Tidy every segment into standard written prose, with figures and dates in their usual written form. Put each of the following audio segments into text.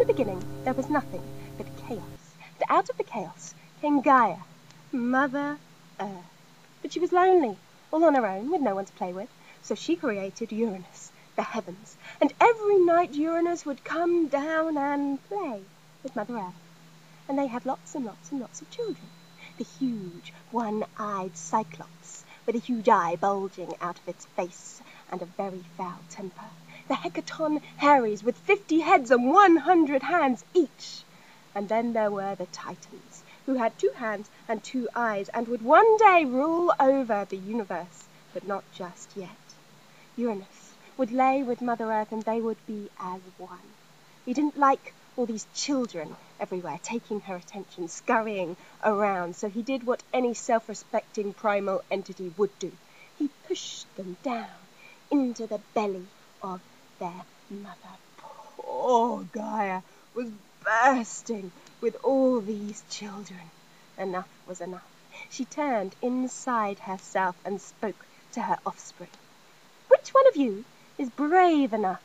the beginning there was nothing but chaos, and out of the chaos came Gaia, Mother Earth. But she was lonely, all on her own, with no one to play with, so she created Uranus, the heavens, and every night Uranus would come down and play with Mother Earth. And they had lots and lots and lots of children. The huge, one-eyed Cyclops, with a huge eye bulging out of its face and a very foul temper. The Hecaton Ares, with 50 heads and 100 hands each. And then there were the Titans, who had 2 hands and 2 eyes, and would one day rule over the universe, but not just yet. Uranus would lay with Mother Earth, and they would be as one. He didn't like all these children everywhere, taking her attention, scurrying around, so he did what any self-respecting primal entity would do. He pushed them down into the belly of their mother. Poor Gaia was bursting with all these children. Enough was enough. She turned inside herself and spoke to her offspring. Which one of you is brave enough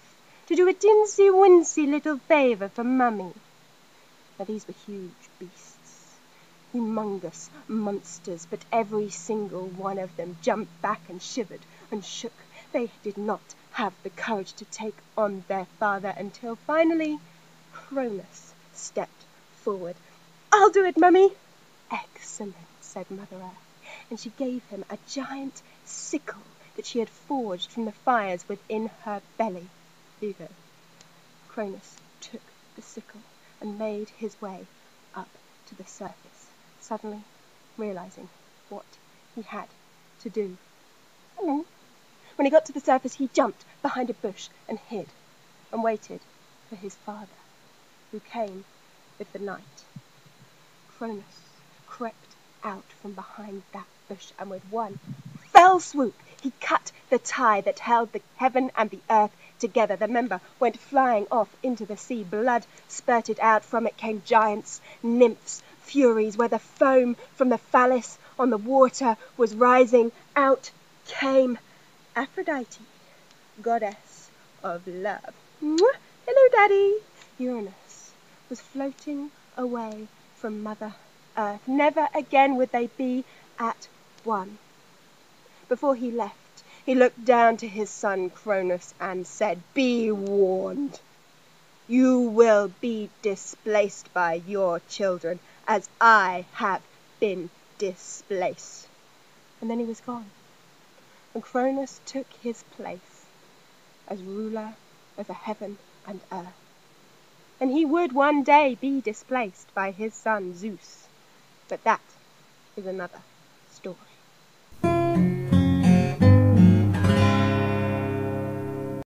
to do a tinsy-wincy little favour for Mummy? Now these were huge beasts, humongous monsters, but every single one of them jumped back and shivered and shook. They did not have the courage to take on their father until finally Cronus stepped forward. "I'll do it, Mummy." "Excellent," said Mother Earth, and she gave him a giant sickle that she had forged from the fires within her belly. Here you go. Cronus took the sickle and made his way up to the surface, suddenly realizing what he had to do. When he got to the surface, he jumped behind a bush and hid, and waited for his father, who came with the night. Cronus crept out from behind that bush, and with one fell swoop, he cut the tie that held the heaven and the earth together. The member went flying off into the sea. Blood spurted out from it. Came giants, nymphs, furies, where the foam from the phallus on the water was rising. Out came Aphrodite, goddess of love. Hello, Daddy. Uranus was floating away from Mother Earth. Never again would they be at one. Before he left, he looked down to his son Cronus and said, "Be warned. You will be displaced by your children, as I have been displaced." And then he was gone, and Cronus took his place as ruler over heaven and earth. And he would one day be displaced by his son Zeus, but that is another story.